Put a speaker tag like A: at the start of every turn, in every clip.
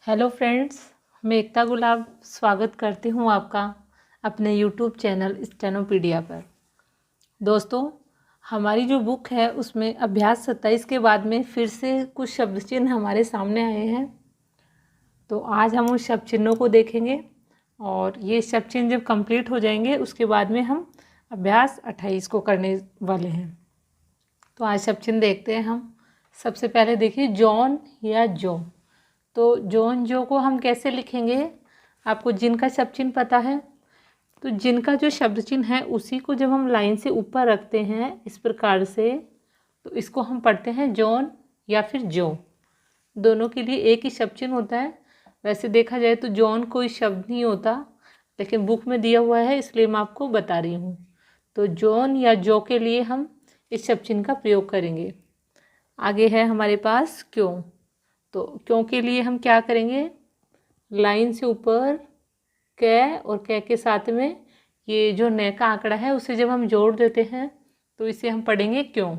A: Hello friends, मैं एकता गुलाब स्वागत करती हूँ आपका अपने यूट्यूब चैनल स्टेनोपीडिया पर। दोस्तों, हमारी जो बुक है उसमें अभ्यास 27 के बाद में फिर से कुछ शब्द चिन्ह हमारे सामने आए हैं। तो आज हम उस शब्द चिन्हों को देखेंगे और ये शब्द चिन्ह जब कंप्लीट हो जाएंगे उसके बाद में हम अभ्यास 28 को करने वाले हैं। तो आज शब्द चिन्ह देखते हैं हम। सबसे पहले देखिए जॉन या जो। तो जॉन जो को हम कैसे लिखेंगे? आपको जिन का शब्द चिन्ह पता है, तो जिन का जो शब्द चिन्ह है उसी को जब हम लाइन से ऊपर रखते हैं इस प्रकार से, तो इसको हम पढ़ते हैं जॉन या फिर जो। दोनों के लिए एक ही शब्द चिन्ह होता है। वैसे देखा जाए तो जॉन कोई शब्द नहीं होता, लेकिन बुक में दिया हुआ है इसलिए मैं आपको बता रही हूँ। तो जॉन या जो के लिए हम इस शब्द चिन्ह का प्रयोग करेंगे। आगे है हमारे पास क्यों। तो क्यों के लिए हम क्या करेंगे? लाइन से ऊपर कै और कै के साथ में ये जो न का आंकड़ा है उसे जब हम जोड़ देते हैं तो इसे हम पढ़ेंगे क्यों।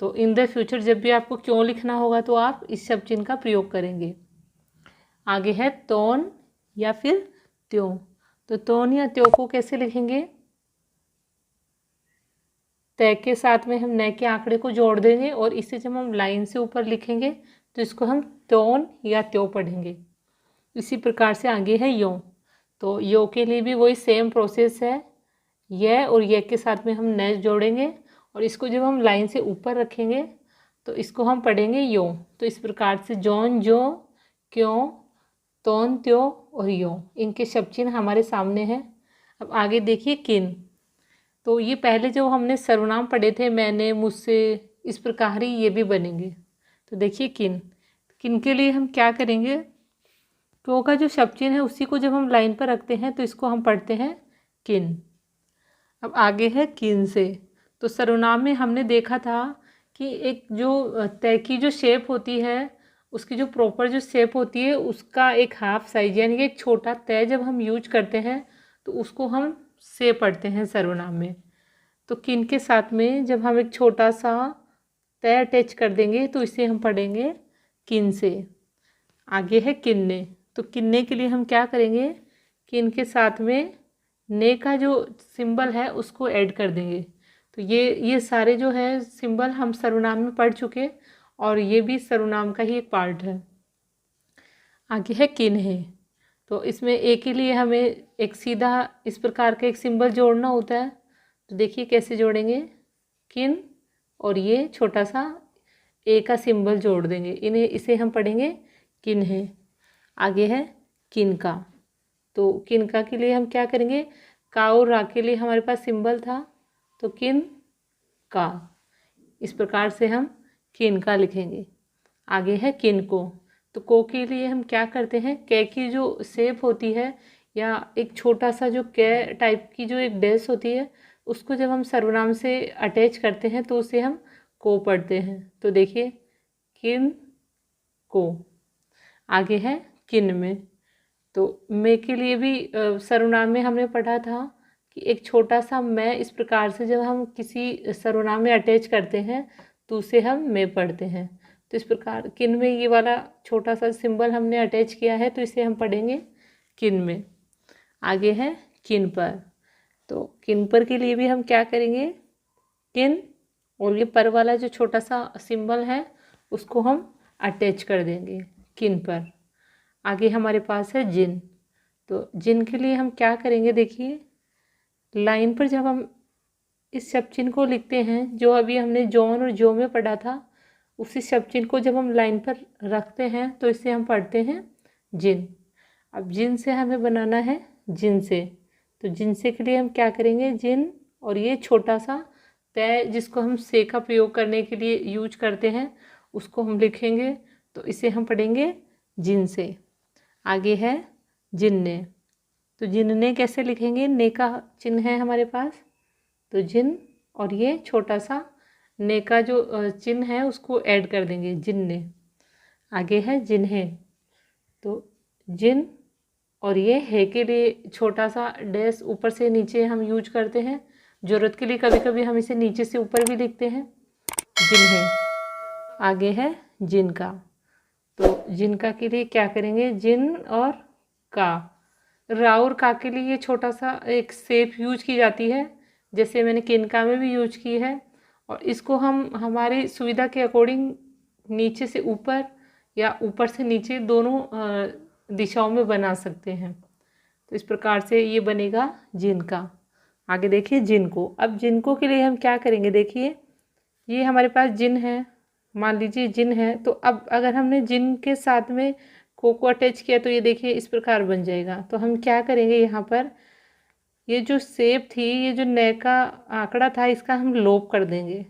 A: तो इन द फ्यूचर जब भी आपको क्यों लिखना होगा तो आप इस शब्द चिन्ह का प्रयोग करेंगे। आगे है तोन या फिर त्यों। तो तोन या त्यों को कैसे लिखेंगे? तय के साथ में हम न के आंकड़े को जोड़ देंगे और इसे जब हम लाइन से ऊपर लिखेंगे तो इसको हम त्योन या त्यों पढ़ेंगे। इसी प्रकार से आगे है यो। तो यो के लिए भी वही सेम प्रोसेस है। यह और यह के साथ में हम न जोड़ेंगे और इसको जब हम लाइन से ऊपर रखेंगे तो इसको हम पढ़ेंगे यो। तो इस प्रकार से जॉन जो, क्यों, तोन त्यों और यो, इनके शब्द चिन्ह हमारे सामने हैं। अब आगे देखिए किन। तो ये पहले जो हमने सर्वनाम पढ़े थे, मैंने, मुझसे, इस प्रकार ही ये भी बनेंगे। तो देखिए किन। किन के लिए हम क्या करेंगे? क्यों का जो शब्द चिन्ह है उसी को जब हम लाइन पर रखते हैं तो इसको हम पढ़ते हैं किन। अब आगे है किन से। तो सर्वनाम में हमने देखा था कि एक जो तय की जो शेप होती है, उसकी जो प्रॉपर जो शेप होती है उसका एक हाफ साइज यानी कि एक छोटा तय जब हम यूज करते हैं तो उसको हम से पढ़ते हैं सर्वनाम में। तो किन के साथ में जब हम एक छोटा सा तय अटैच कर देंगे तो इसे हम पढ़ेंगे किन से। आगे है किन्ने। तो किन्ने के लिए हम क्या करेंगे? किन के साथ में ने का जो सिंबल है उसको ऐड कर देंगे। तो ये सारे जो है सिंबल हम सर्वनाम में पढ़ चुके और ये भी सर्वनाम का ही एक पार्ट है। आगे है किन है। तो इसमें ए के लिए हमें एक सीधा इस प्रकार का एक सिंबल जोड़ना होता है। तो देखिए कैसे जोड़ेंगे? किन और ये छोटा सा ए का सिंबल जोड़ देंगे, इसे हम पढ़ेंगे किन है। आगे है किनका। तो किनका के लिए हम क्या करेंगे? का और रा के लिए हमारे पास सिंबल था, तो किन का, इस प्रकार से हम किनका लिखेंगे। आगे है किनको। तो को के लिए हम क्या करते हैं? कै की जो शेप होती है या एक छोटा सा जो कै टाइप की जो एक डैश होती है उसको जब हम सर्वनाम से अटैच करते हैं तो उसे हम को पढ़ते हैं। तो देखिए किन को। आगे है किन में। तो मैं के लिए भी सर्वनाम में हमने पढ़ा था कि एक छोटा सा मैं इस प्रकार से जब हम किसी सर्वनाम में अटैच करते हैं तो उसे हम मैं पढ़ते हैं। तो इस प्रकार किन में ये वाला छोटा सा सिंबल हमने अटैच किया है तो इसे हम पढ़ेंगे किन में। आगे है किन पर। तो किन पर के लिए भी हम क्या करेंगे? किन और ये पर वाला जो छोटा सा सिंबल है उसको हम अटैच कर देंगे किन पर। आगे हमारे पास है जिन। तो जिन के लिए हम क्या करेंगे? देखिए लाइन पर जब हम इस शब्द चिन्ह को लिखते हैं जो अभी हमने जॉन और जो में पढ़ा था, उसी शब्द चिन्ह को जब हम लाइन पर रखते हैं तो इसे हम पढ़ते हैं जिन। अब जिन से हमें बनाना है जिनसे। तो जिनसे के लिए हम क्या करेंगे? जिन और ये छोटा सा तय जिसको हम से का प्रयोग करने के लिए यूज करते हैं उसको हम लिखेंगे, तो इसे हम पढ़ेंगे जिनसे। आगे है जिनने। तो जिनने कैसे लिखेंगे? ने का चिन्ह है हमारे पास, तो जिन और ये छोटा सा ने का जो चिन्ह है उसको ऐड कर देंगे जिनने। आगे है जिन्हें। तो जिन और ये है के लिए छोटा सा डैश ऊपर से नीचे हम यूज करते हैं, ज़रूरत के लिए कभी कभी हम इसे नीचे से ऊपर भी लिखते हैं जिन्हें। आगे है जिनका। तो जिनका के लिए क्या करेंगे, जिन और का। रा और का के लिए ये छोटा सा एक शेप यूज की जाती है, जैसे मैंने किनका में भी यूज की है। और इसको हम हमारी सुविधा के अकॉर्डिंग नीचे से ऊपर या ऊपर से नीचे दोनों दिशाओं में बना सकते हैं। तो इस प्रकार से ये बनेगा जिनका। आगे देखिए जिनको। अब जिनको के लिए हम क्या करेंगे, देखिए ये हमारे पास जिन है, मान लीजिए जिन है। तो अब अगर हमने जिन के साथ में को अटैच किया तो ये देखिए इस प्रकार बन जाएगा। तो हम क्या करेंगे, यहाँ पर ये जो शेप थी, ये जो नए का आंकड़ा था, इसका हम लोप कर देंगे।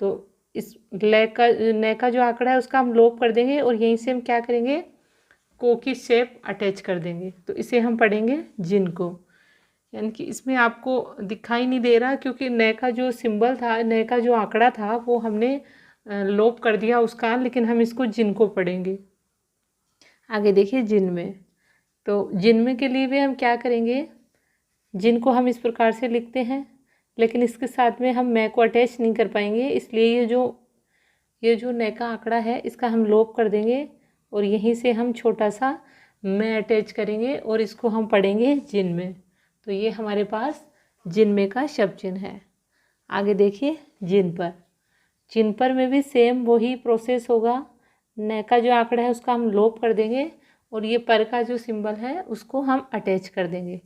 A: तो इस नए का जो आंकड़ा है उसका हम लोप कर देंगे और यहीं से हम क्या करेंगे, को की शेप अटैच कर देंगे। तो इसे हम पढ़ेंगे जिनको। यानी कि इसमें आपको दिखाई नहीं दे रहा, क्योंकि नए का जो सिंबल था, नए का जो आंकड़ा था, वो हमने लोप कर दिया उसका, लेकिन हम इसको जिनको पढ़ेंगे। आगे देखिए जिनमें। तो जिनमें के लिए भी हम क्या करेंगे, जिनको हम इस प्रकार से लिखते हैं, लेकिन इसके साथ में हम मैं को अटैच नहीं कर पाएंगे, इसलिए ये जो नए का आंकड़ा है इसका हम लोप कर देंगे और यहीं से हम छोटा सा मैं अटैच करेंगे और इसको हम पढ़ेंगे जिनमें। तो ये हमारे पास जिनमें का शब्द चिन्ह है। आगे देखिए जिन पर। जिन पर में भी सेम वही प्रोसेस होगा। न का जो आंकड़ा है उसका हम लोप कर देंगे और ये पर का जो सिंबल है उसको हम अटैच कर देंगे।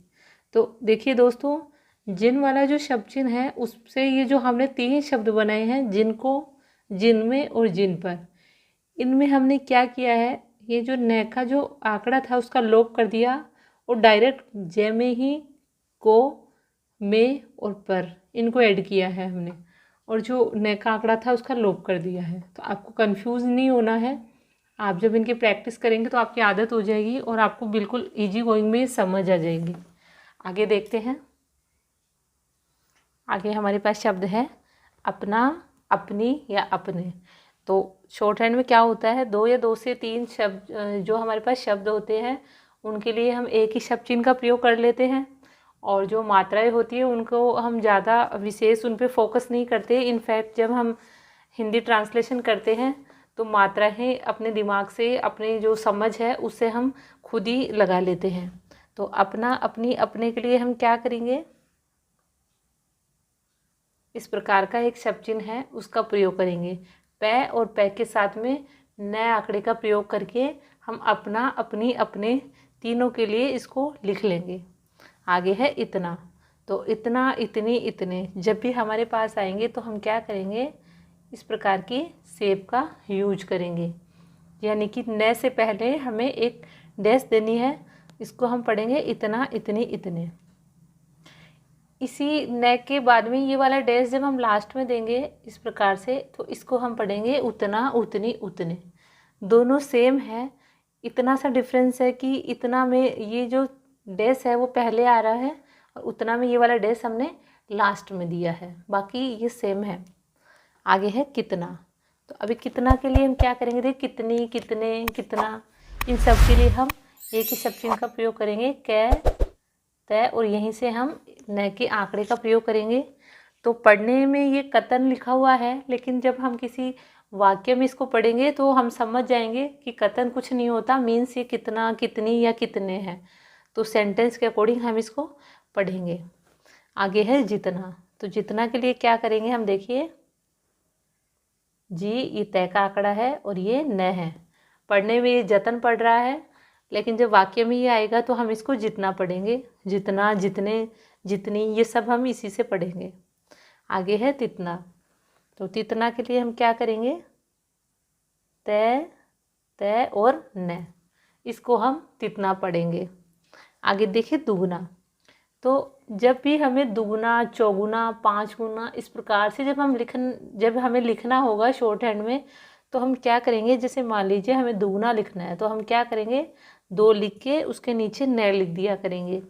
A: तो देखिए दोस्तों, जिन वाला जो शब्द चिन्ह है उससे ये जो हमने 3 शब्द बनाए हैं, जिनको, जिनमें और जिन पर, इनमें हमने क्या किया है, ये जो न का जो आंकड़ा था उसका लोप कर दिया और डायरेक्ट जे में ही को, में और पर, इनको ऐड किया है हमने, और जो न का आंकड़ा था उसका लोप कर दिया है। तो आपको कंफ्यूज नहीं होना है। आप जब इनकी प्रैक्टिस करेंगे तो आपकी आदत हो जाएगी और आपको बिल्कुल इजी गोइंग में समझ आ जाएगी। आगे देखते हैं। आगे हमारे पास शब्द है अपना, अपनी या अपने। तो शॉर्ट हैंड में क्या होता है, 2 या 2 से 3 शब्द जो हमारे पास शब्द होते हैं उनके लिए हम एक ही शब्द चिन्ह का प्रयोग कर लेते हैं, और जो मात्राएं होती है उनको हम ज़्यादा विशेष उन पे फोकस नहीं करते। इनफैक्ट जब हम हिंदी ट्रांसलेशन करते हैं तो मात्राएं अपने दिमाग से, अपनी जो समझ है उससे हम खुद ही लगा लेते हैं। तो अपना, अपनी, अपने के लिए हम क्या करेंगे, इस प्रकार का एक शब्द चिन्ह है उसका प्रयोग करेंगे। पै और पै के साथ में नए आंकड़े का प्रयोग करके हम अपना, अपनी, अपने तीनों के लिए इसको लिख लेंगे। आगे है इतना। तो इतना, इतनी, इतने जब भी हमारे पास आएंगे तो हम क्या करेंगे, इस प्रकार की शेप का यूज करेंगे। यानी कि न से पहले हमें एक डैश देनी है, इसको हम पढ़ेंगे इतना, इतनी, इतने। इसी न के बाद में ये वाला डैश जब हम लास्ट में देंगे इस प्रकार से, तो इसको हम पढ़ेंगे उतना, उतनी, उतने। दोनों सेम है, इतना सा डिफरेंस है कि इतना में ये जो डैश है वो पहले आ रहा है और उतना में ये वाला डैश हमने लास्ट में दिया है, बाकी ये सेम है। आगे है कितना। तो अभी कितना के लिए हम क्या करेंगे, देखिए कितनी, कितने, कितना, इन सब के लिए हम एक ही शब्द चिन्ह का प्रयोग करेंगे, कै, तय, और यहीं से हम न के आंकड़े का प्रयोग करेंगे। तो पढ़ने में ये कतन लिखा हुआ है, लेकिन जब हम किसी वाक्य में इसको पढ़ेंगे तो हम समझ जाएंगे कि कतन कुछ नहीं होता, मीन्स ये कितना, कितनी या कितने हैं। तो सेंटेंस के अकॉर्डिंग हम इसको पढ़ेंगे। आगे है जितना। तो जितना के लिए क्या करेंगे हम, देखिए जी, ये तय का आंकड़ा है और ये न है। पढ़ने में ये जतन पढ़ रहा है, लेकिन जब वाक्य में ये आएगा तो हम इसको जितना पढ़ेंगे। जितना, जितने, जितनी, ये सब हम इसी से पढ़ेंगे। आगे है तितना। तो तितना के लिए हम क्या करेंगे, तय, तय और न, इसको हम तितना पढ़ेंगे। आगे देखिए दुगुना। तो जब भी हमें दुगुना, चौगुना, 5 गुना, इस प्रकार से जब हमें लिखना होगा शॉर्ट हैंड में, तो हम क्या करेंगे, जैसे मान लीजिए हमें दुगुना लिखना है तो हम क्या करेंगे, 2 लिख के उसके नीचे न लिख दिया करेंगे।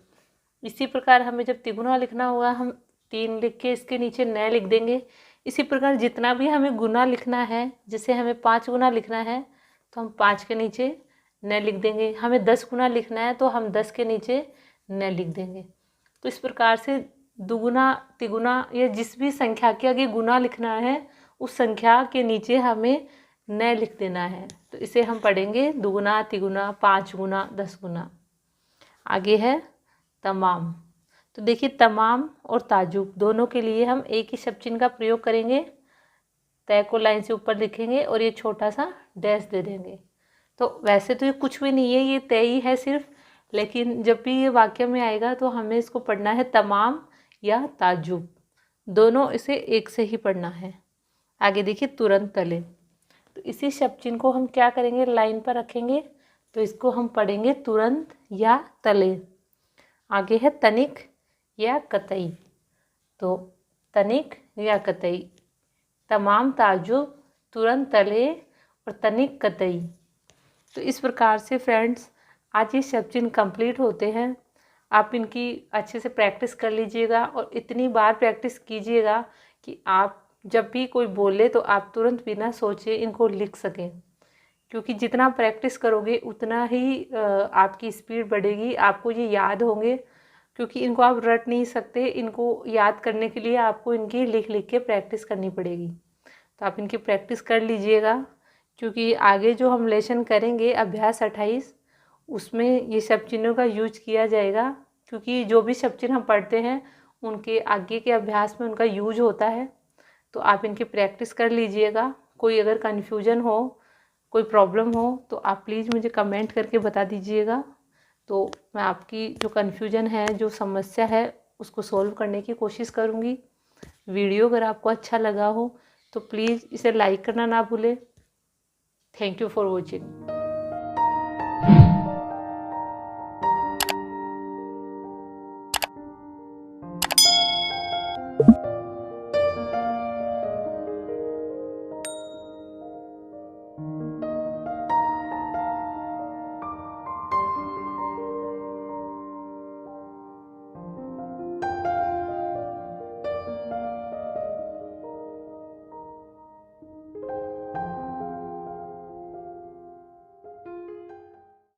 A: इसी प्रकार हमें जब तिगुना लिखना होगा हम 3 लिख के इसके नीचे न लिख देंगे। इसी प्रकार जितना भी हमें गुना लिखना है, जैसे हमें 5 गुना लिखना है तो हम 5 के नीचे न लिख देंगे। हमें 10 गुना लिखना है तो हम 10 के नीचे न लिख देंगे। तो इस प्रकार से दुगुना, तिगुना या जिस भी संख्या के आगे गुना लिखना है उस संख्या के नीचे हमें न लिख देना है। तो इसे हम पढ़ेंगे दुगुना, तिगुना, 5 गुना, 10 गुना। आगे है तमाम। तो देखिए तमाम और ताजुब दोनों के लिए हम एक ही शब्द चिन्ह का प्रयोग करेंगे। तय को लाइन से ऊपर लिखेंगे और ये छोटा सा डैश दे देंगे। तो वैसे तो ये कुछ भी नहीं है, ये तय ही है सिर्फ, लेकिन जब भी ये वाक्य में आएगा तो हमें इसको पढ़ना है तमाम या ताजुब, दोनों इसे एक से ही पढ़ना है। आगे देखिए तुरंत तले। तो इसी शब्द चिन्ह को हम क्या करेंगे, लाइन पर रखेंगे। तो इसको हम पढ़ेंगे तुरंत या तले। आगे है तनिक या कतई। तो तनिक या कतई, तमाम, ताजुब, तुरंत तले और तनिक कतई। तो इस प्रकार से फ्रेंड्स आज ये शब्द चिन्ह कंप्लीट होते हैं। आप इनकी अच्छे से प्रैक्टिस कर लीजिएगा और इतनी बार प्रैक्टिस कीजिएगा कि आप जब भी कोई बोले तो आप तुरंत बिना सोचे इनको लिख सकें, क्योंकि जितना प्रैक्टिस करोगे उतना ही आपकी स्पीड बढ़ेगी, आपको ये याद होंगे। क्योंकि इनको आप रट नहीं सकते, इनको याद करने के लिए आपको इनकी लिख लिख के प्रैक्टिस करनी पड़ेगी। तो आप इनकी प्रैक्टिस कर लीजिएगा, क्योंकि आगे जो हम लेसन करेंगे अभ्यास 28 उसमें ये शब्द चिन्हों का यूज किया जाएगा। क्योंकि जो भी शब्द चिन्ह हम पढ़ते हैं उनके आगे के अभ्यास में उनका यूज होता है। तो आप इनकी प्रैक्टिस कर लीजिएगा। कोई अगर कन्फ्यूजन हो, कोई प्रॉब्लम हो तो आप प्लीज़ मुझे कमेंट करके बता दीजिएगा। तो मैं आपकी जो कन्फ्यूजन है, जो समस्या है, उसको सॉल्व करने की कोशिश करूँगी। वीडियो अगर आपको अच्छा लगा हो तो प्लीज़ इसे लाइक करना ना भूलें। Thank you for watching.